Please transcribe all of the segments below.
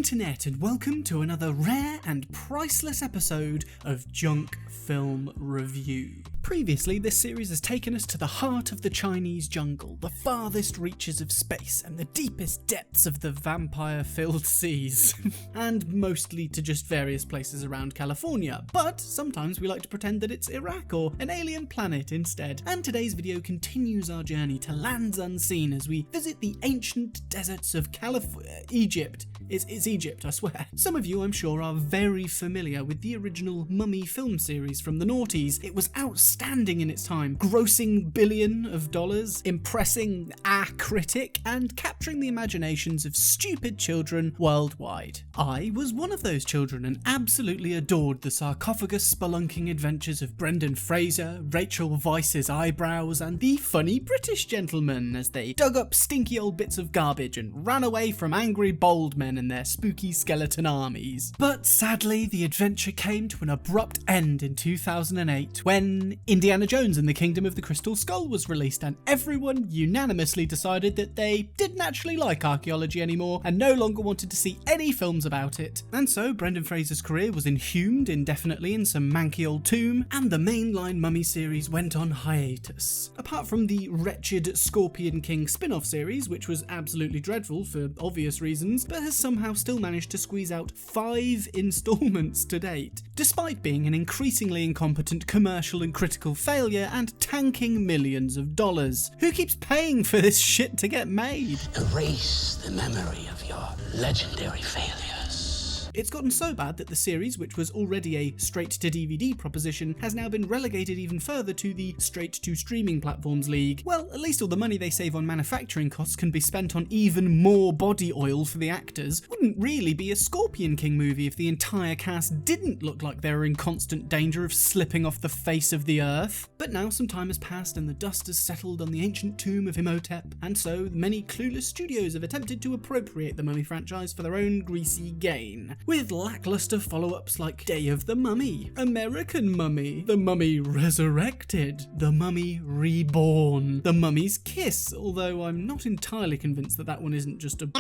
internet, and welcome to another rare and priceless episode of Junk Film Review. Previously, this series has taken us to the heart of the Chinese jungle, the farthest reaches of space, and the deepest depths of the vampire-filled seas, and mostly to just various places around California, but sometimes we like to pretend that it's Iraq or an alien planet instead. And today's video continues our journey to lands unseen as we visit the ancient deserts of Egypt. It's Egypt, I swear. Some of you, I'm sure, are very familiar with the original Mummy film series from the noughties. It was outstanding in its time, grossing billions of dollars, impressing a critic, and capturing the imaginations of stupid children worldwide. I was one of those children and absolutely adored the sarcophagus spelunking adventures of Brendan Fraser, Rachel Weisz's eyebrows, and the funny British gentlemen as they dug up stinky old bits of garbage and ran away from angry bold men and their spooky skeleton armies. But sadly, the adventure came to an abrupt end in 2008 when Indiana Jones and the Kingdom of the Crystal Skull was released, and everyone unanimously decided that they didn't actually like archaeology anymore and no longer wanted to see any films about it. And so Brendan Fraser's career was inhumed indefinitely in some manky old tomb, and the mainline Mummy series went on hiatus. Apart from the wretched Scorpion King spin-off series, which was absolutely dreadful for obvious reasons, but has somehow still managed to squeeze out 5 installments to date, despite being an increasingly incompetent commercial and critical failure and tanking millions of dollars. Who keeps paying for this shit to get made? Erase the memory of your legendary failures. It's gotten so bad that the series, which was already a straight-to-DVD proposition, has now been relegated even further to the straight-to-streaming platforms league. Well, at least all the money they save on manufacturing costs can be spent on even more body oil for the actors. Wouldn't really be a Scorpion King movie if the entire cast didn't look like they were in constant danger of slipping off the face of the earth. But now some time has passed and the dust has settled on the ancient tomb of Imhotep, and so many clueless studios have attempted to appropriate the Mummy franchise for their own greasy gain, with lackluster follow-ups like Day of the Mummy, American Mummy, The Mummy Resurrected, The Mummy Reborn, The Mummy's Kiss, although I'm not entirely convinced that one isn't just a...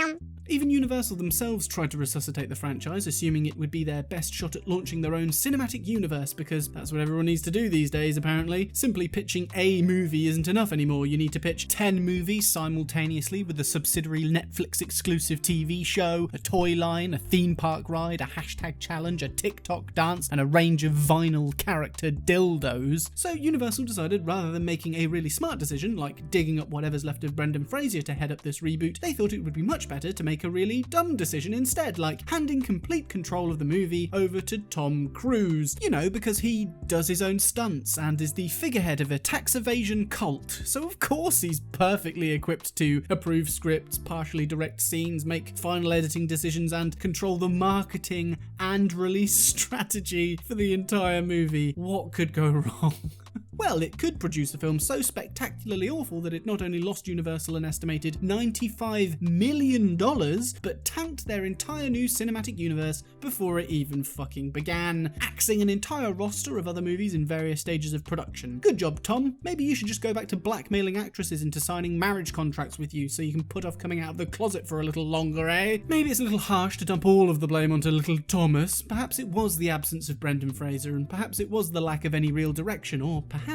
Even Universal themselves tried to resuscitate the franchise, assuming it would be their best shot at launching their own cinematic universe, because that's what everyone needs to do these days, apparently. Simply pitching a movie isn't enough anymore. You need to pitch 10 movies simultaneously with a subsidiary Netflix exclusive TV show, a toy line, a theme park ride, a hashtag challenge, a TikTok dance, and a range of vinyl character dildos. So Universal decided, rather than making a really smart decision, like digging up whatever's left of Brendan Fraser to head up this reboot, they thought it would be much better to make a really dumb decision instead, like handing complete control of the movie over to Tom Cruise. You know, because he does his own stunts and is the figurehead of a tax evasion cult, so of course he's perfectly equipped to approve scripts, partially direct scenes, make final editing decisions, and control the marketing and release strategy for the entire movie. What could go wrong? Well, it could produce a film so spectacularly awful that it not only lost Universal an estimated $95 million, but tanked their entire new cinematic universe before it even fucking began, axing an entire roster of other movies in various stages of production. Good job, Tom. Maybe you should just go back to blackmailing actresses into signing marriage contracts with you so you can put off coming out of the closet for a little longer, eh? Maybe it's a little harsh to dump all of the blame onto little Thomas. Perhaps it was the absence of Brendan Fraser, and perhaps it was the lack of any real direction, or perhaps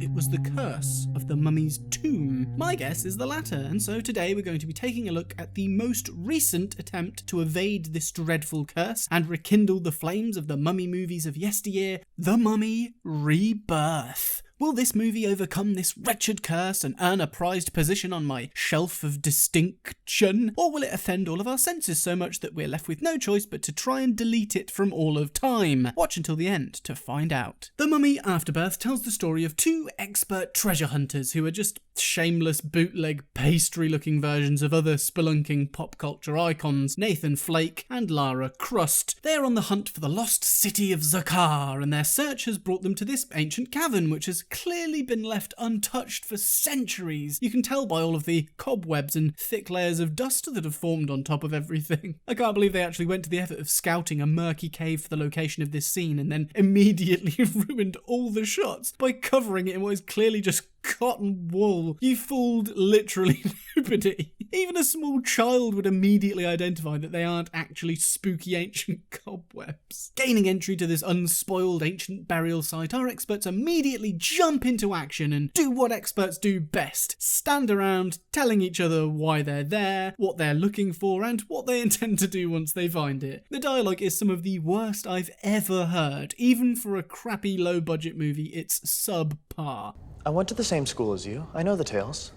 it was the curse of the Mummy's tomb. My guess is the latter, and so today we're going to be taking a look at the most recent attempt to evade this dreadful curse and rekindle the flames of the Mummy movies of yesteryear, The Mummy Rebirth. Will this movie overcome this wretched curse and earn a prized position on my shelf of distinction? Or will it offend all of our senses so much that we're left with no choice but to try and delete it from all of time? Watch until the end to find out. The Mummy Afterbirth tells the story of 2 expert treasure hunters who are just shameless bootleg pastry-looking versions of other spelunking pop culture icons, Nathan Flake and Lara Crust. They are on the hunt for the lost city of Zukar, and their search has brought them to this ancient cavern, which has clearly been left untouched for centuries. You can tell by all of the cobwebs and thick layers of dust that have formed on top of everything. I can't believe they actually went to the effort of scouting a murky cave for the location of this scene and then immediately ruined all the shots by covering it in what is clearly just cotton wool. You fooled literally nobody. Even a small child would immediately identify that they aren't actually spooky ancient cobwebs. Gaining entry to this unspoiled ancient burial site, our experts immediately jump into action and do what experts do best. Stand around telling each other why they're there, what they're looking for, and what they intend to do once they find it. The dialogue is some of the worst I've ever heard. Even for a crappy low-budget movie, it's subpar. I went to the same school as you. I know the tales.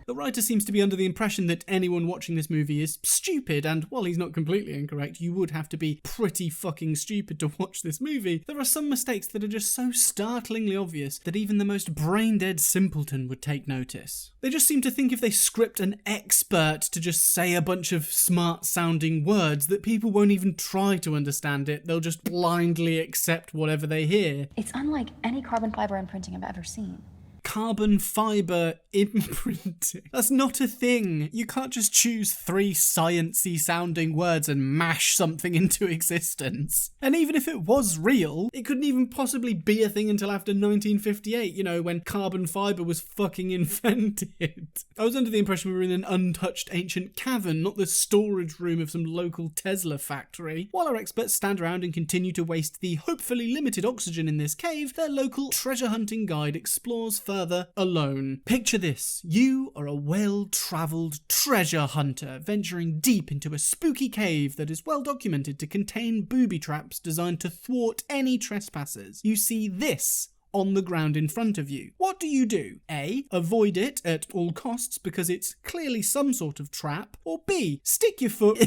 The writer seems to be under the impression that anyone watching this movie is stupid, and while he's not completely incorrect, you would have to be pretty fucking stupid to watch this movie. There are some mistakes that are just so startlingly obvious that even the most brain-dead simpleton would take notice. They just seem to think if they script an expert to just say a bunch of smart-sounding words that people won't even try to understand it, they'll just blindly accept whatever they hear. It's unlike any carbon fiber imprinting I've ever seen. Carbon fibre imprinting. That's not a thing. You can't just choose 3 sciencey sounding words and mash something into existence. And even if it was real, it couldn't even possibly be a thing until after 1958, you know, when carbon fibre was fucking invented. I was under the impression we were in an untouched ancient cavern, not the storage room of some local Tesla factory. While our experts stand around and continue to waste the hopefully limited oxygen in this cave, their local treasure hunting guide explores further alone. Picture this. You are a well-travelled treasure hunter venturing deep into a spooky cave that is well documented to contain booby traps designed to thwart any trespassers. You see this on the ground in front of you. What do? A. Avoid it at all costs because it's clearly some sort of trap, or B. Stick your foot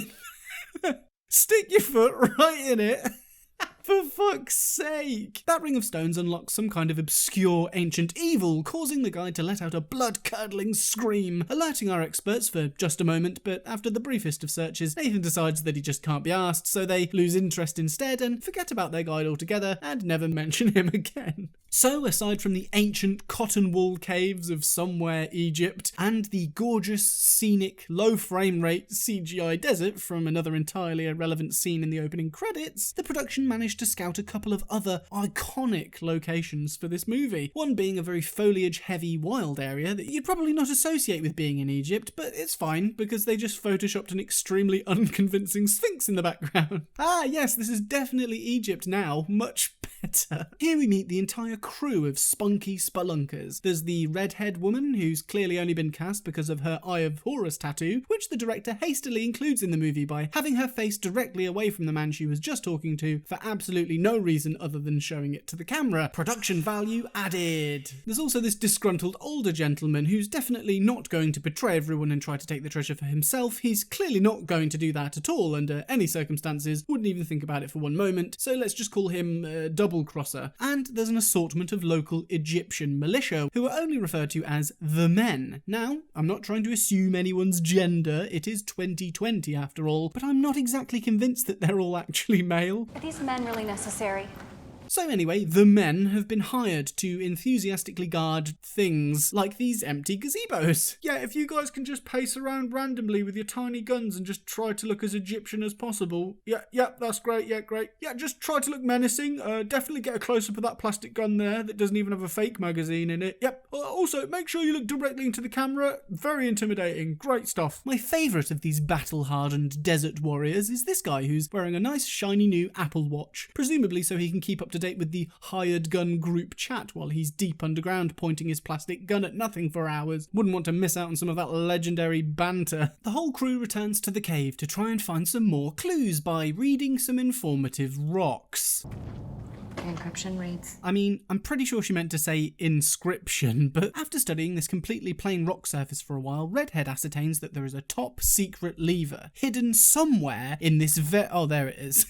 right in it. For fuck's sake! That ring of stones unlocks some kind of obscure ancient evil, causing the guide to let out a blood-curdling scream, alerting our experts for just a moment, but after the briefest of searches, Nathan decides that he just can't be asked, so they lose interest instead and forget about their guide altogether and never mention him again. So, aside from the ancient cotton wool caves of somewhere Egypt, and the gorgeous, scenic, low frame rate CGI desert from another entirely irrelevant scene in the opening credits, the production managed to scout a couple of other iconic locations for this movie. One being a very foliage-heavy wild area that you'd probably not associate with being in Egypt, but it's fine because they just photoshopped an extremely unconvincing sphinx in the background. Ah yes, this is definitely Egypt now, much better. Here we meet the entire crew of spunky spelunkers. There's the redhead woman, who's clearly only been cast because of her Eye of Horus tattoo, which the director hastily includes in the movie by having her face directly away from the man she was just talking to for absolutely no reason other than showing it to the camera. Production value added. There's also this disgruntled older gentleman who's definitely not going to betray everyone and try to take the treasure for himself. He's clearly not going to do that at all under any circumstances, wouldn't even think about it for one moment, so let's just call him a double-crosser. And there's an assortment of local Egyptian militia who are only referred to as the men. Now, I'm not trying to assume anyone's gender, it is 2020 after all, but I'm not exactly convinced that they're all actually male. Are these men really necessary? So anyway, the men have been hired to enthusiastically guard things like these empty gazebos. Yeah, if you guys can just pace around randomly with your tiny guns and just try to look as Egyptian as possible. Yeah, that's great, yeah, great. Yeah, just try to look menacing. Definitely get a close-up of that plastic gun there that doesn't even have a fake magazine in it. Yep. Also, make sure you look directly into the camera. Very intimidating. Great stuff. My favourite of these battle-hardened desert warriors is this guy who's wearing a nice shiny new Apple Watch, presumably so he can keep up to date with the hired gun group chat while he's deep underground pointing his plastic gun at nothing for hours. Wouldn't want to miss out on some of that legendary banter. The whole crew returns to the cave to try and find some more clues by reading some informative rocks. Encryption reads. I mean, I'm pretty sure she meant to say inscription, but after studying this completely plain rock surface for a while, Redhead ascertains that there is a top secret lever hidden somewhere in this oh, there it is.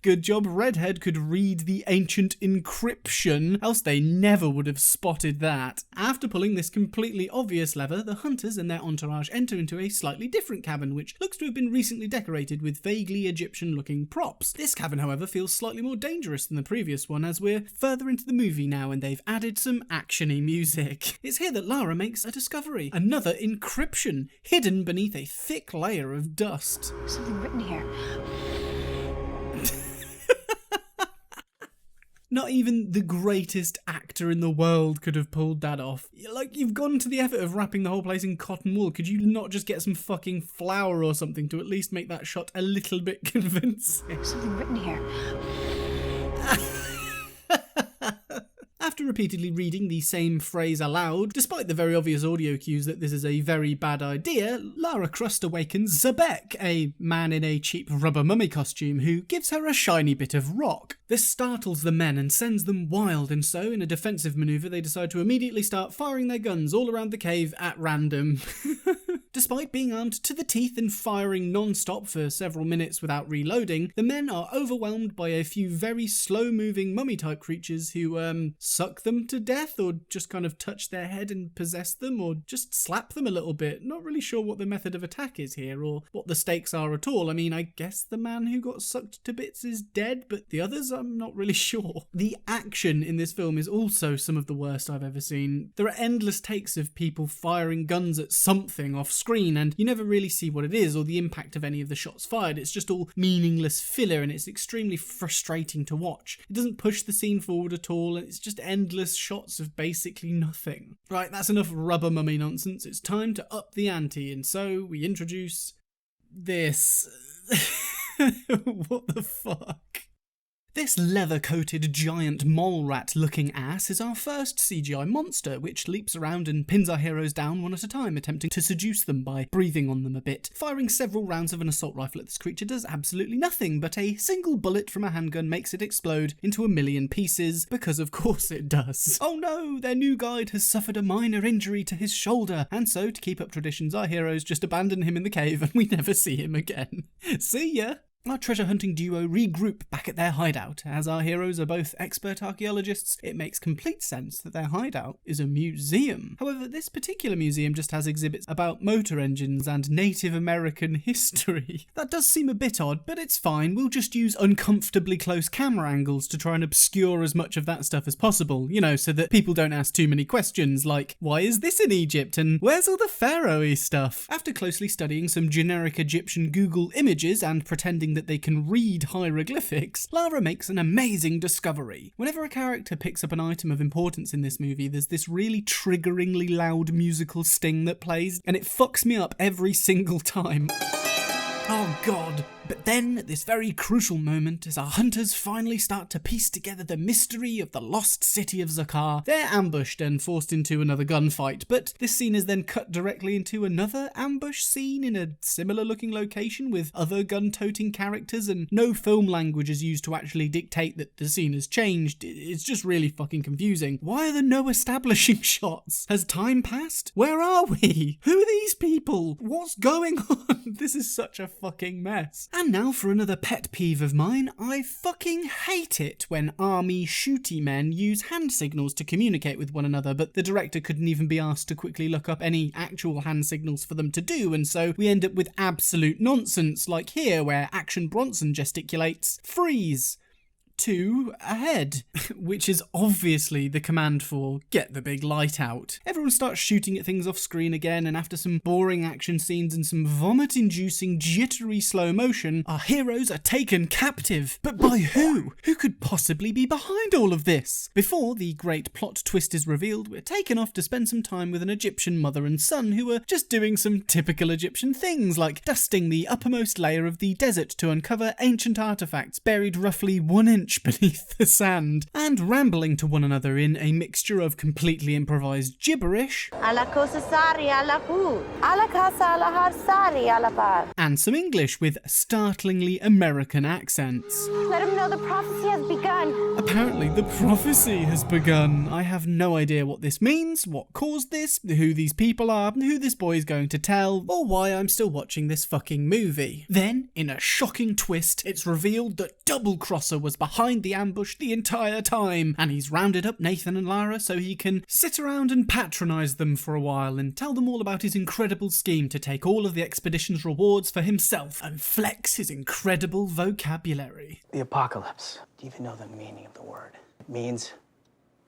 Good job Redhead could read the ancient encryption, else they never would have spotted that. After pulling this completely obvious lever, the hunters and their entourage enter into a slightly different cabin, which looks to have been recently decorated with vaguely Egyptian-looking props. This cabin, however, feels slightly more dangerous than the previous one, as we're further into the movie now and they've added some action-y music. It's here that Lara makes a discovery. Another encryption, hidden beneath a thick layer of dust. There's something written here. Not even the greatest actor actor in the world could have pulled that off. Like, you've gone to the effort of wrapping the whole place in cotton wool. Could you not just get some fucking flour or something to at least make that shot a little bit convincing? There's something written here. After repeatedly reading the same phrase aloud, despite the very obvious audio cues that this is a very bad idea, Lara Croft awakens Zebek, a man in a cheap rubber mummy costume who gives her a shiny bit of rock. This startles the men and sends them wild, and so, in a defensive maneuver, they decide to immediately start firing their guns all around the cave at random. Despite being armed to the teeth and firing non-stop for several minutes without reloading, the men are overwhelmed by a few very slow-moving mummy-type creatures who, suck them to death, or just kind of touch their head and possess them, or just slap them a little bit. Not really sure what the method of attack is here, or what the stakes are at all. I mean, I guess the man who got sucked to bits is dead, but the others, I'm not really sure. The action in this film is also some of the worst I've ever seen. There are endless takes of people firing guns at something off screen, and you never really see what it is or the impact of any of the shots fired. It's just all meaningless filler, and it's extremely frustrating to watch. It doesn't push the scene forward at all, and it's just endless shots of basically nothing. Right, that's enough rubber mummy nonsense. It's time to up the ante, and so we introduce this. What the fuck? This leather-coated giant mole rat-looking ass is our first CGI monster, which leaps around and pins our heroes down one at a time, attempting to seduce them by breathing on them a bit. Firing several rounds of an assault rifle at this creature does absolutely nothing, but a single bullet from a handgun makes it explode into a million pieces, because of course it does. Oh no, their new guide has suffered a minor injury to his shoulder, and so, to keep up traditions, our heroes just abandon him in the cave and we never see him again. See ya! Our treasure hunting duo regroup back at their hideout. As our heroes are both expert archaeologists, it makes complete sense that their hideout is a museum. However, this particular museum just has exhibits about motor engines and Native American history. That does seem a bit odd, but it's fine. We'll just use uncomfortably close camera angles to try and obscure as much of that stuff as possible, you know, so that people don't ask too many questions like, why is this in Egypt and where's all the pharaoh-y stuff? After closely studying some generic Egyptian Google images and pretending that they can read hieroglyphics, Lara makes an amazing discovery. Whenever a character picks up an item of importance in this movie, there's this really triggeringly loud musical sting that plays, and it fucks me up every single time. Oh god. But then, at this very crucial moment, as our hunters finally start to piece together the mystery of the lost city of Zukar, they're ambushed and forced into another gunfight, but this scene is then cut directly into another ambush scene in a similar looking location with other gun-toting characters, and no film language is used to actually dictate that the scene has changed. It's just really fucking confusing. Why are there no establishing shots? Has time passed? Where are we? Who are these people? What's going on? This is such a fucking mess. And now for another pet peeve of mine. I fucking hate it when army shooty men use hand signals to communicate with one another, but the director couldn't even be asked to quickly look up any actual hand signals for them to do, and so we end up with absolute nonsense, like here where Action Bronson gesticulates, freeze. 2 ahead, which is obviously the command for get the big light out. Everyone starts shooting at things off screen again, and after some boring action scenes and some vomit-inducing jittery slow motion, our heroes are taken captive. But by who? Who could possibly be behind all of this? Before the great plot twist is revealed, we're taken off to spend some time with an Egyptian mother and son who are just doing some typical Egyptian things, like dusting the uppermost layer of the desert to uncover ancient artifacts buried roughly 1 inch beneath the sand, and rambling to one another in a mixture of completely improvised gibberish and some English with startlingly American accents. Let him know the prophecy has begun. Apparently the prophecy has begun. I have no idea what this means, what caused this, who these people are, who this boy is going to tell, or why I'm still watching this fucking movie. Then, in a shocking twist, it's revealed that Double Crosser was behind the ambush the entire time, and he's rounded up Nathan and Lara so he can sit around and patronise them for a while and tell them all about his incredible scheme to take all of the expedition's rewards for himself and flex his incredible vocabulary. The apocalypse. Do you even know the meaning of the word? It means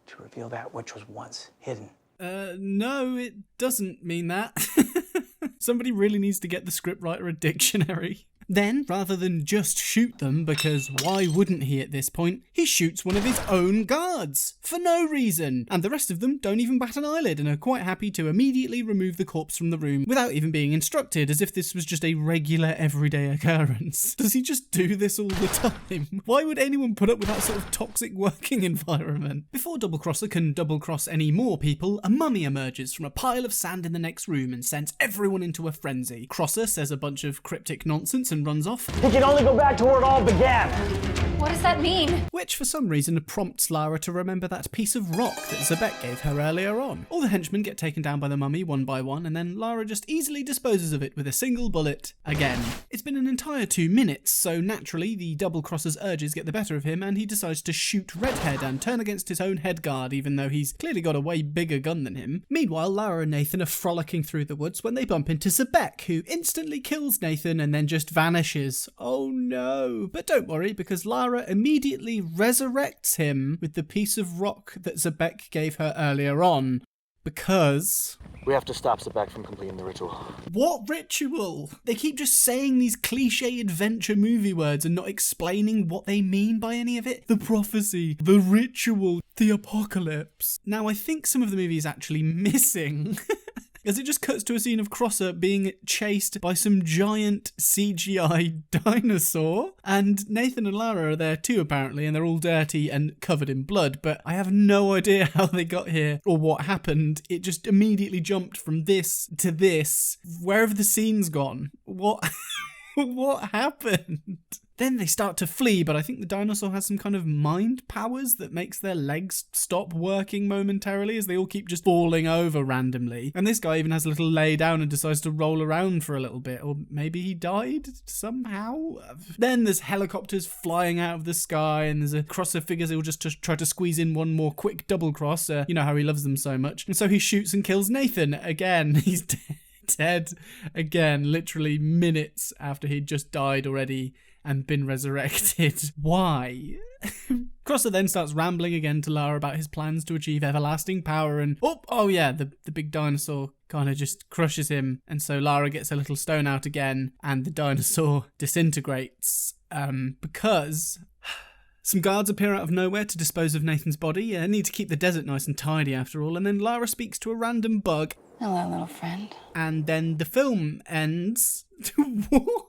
to reveal that which was once hidden. No, it doesn't mean that. Somebody really needs to get the scriptwriter a dictionary. Then, rather than just shoot them, because why wouldn't he at this point, he shoots one of his own guards for no reason, and the rest of them don't even bat an eyelid and are quite happy to immediately remove the corpse from the room without even being instructed, as if this was just a regular everyday occurrence. Does he just do this all the time? Why would anyone put up with that sort of toxic working environment? Before Double Crosser can double cross any more people, a mummy emerges from a pile of sand in the next room and sends everyone into a frenzy. Crosser says a bunch of cryptic nonsense and runs off. He can only go back to where it all began. What does that mean? Which for some reason prompts Lara to remember that piece of rock that Zebek gave her earlier on. All the henchmen get taken down by the mummy one by one, and then Lara just easily disposes of it with a single bullet again. It's been an entire 2 minutes, so naturally the Double Crosser's urges get the better of him and he decides to shoot Redhead and turn against his own head guard, even though he's clearly got a way bigger gun than him. Meanwhile, Lara and Nathan are frolicking through the woods when they bump into Zebek, who instantly kills Nathan and then just vanishes. Oh no. But don't worry, because Lara immediately resurrects him with the piece of rock that Zebek gave her earlier on. Because... We have to stop Zebek from completing the ritual. What ritual? They keep just saying these cliche adventure movie words and not explaining what they mean by any of it. The prophecy, the ritual, the apocalypse. Now, I think some of the movie is actually missing. As it just cuts to a scene of Crosser being chased by some giant CGI dinosaur. And Nathan and Lara are there too, apparently, and they're all dirty and covered in blood. But I have no idea how they got here or what happened. It just immediately jumped from this to this. Wherever the scene's gone. What? What happened? Then they start to flee, but I think the dinosaur has some kind of mind powers that makes their legs stop working momentarily as they all keep just falling over randomly. And this guy even has a little lay down and decides to roll around for a little bit, or maybe he died somehow? Then there's helicopters flying out of the sky, and there's a Crosser figures he'll just try to squeeze in one more quick double cross. You know how he loves them so much. And so he shoots and kills Nathan again. He's dead again, literally minutes after he'd just died already and been resurrected. Why? Crosser then starts rambling again to Lara about his plans to achieve everlasting power and oh yeah, the big dinosaur kind of just crushes him, and so Lara gets a little stone out again and the dinosaur disintegrates because some guards appear out of nowhere to dispose of Nathan's body. Need to keep the desert nice and tidy after all, and then Lara speaks to a random bug. Hello, little friend. And then the film ends. What?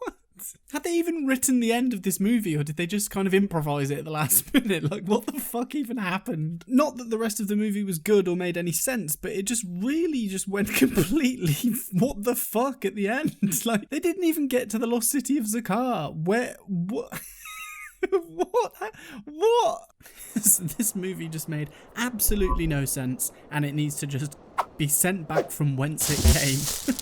Had they even written the end of this movie, or did they just kind of improvise it at the last minute? Like, what the fuck even happened? Not that the rest of the movie was good or made any sense, but it just really just went completely what the fuck at the end. Like, they didn't even get to the lost city of Zukar. What? What? This movie just made absolutely no sense, and it needs to just be sent back from whence it came.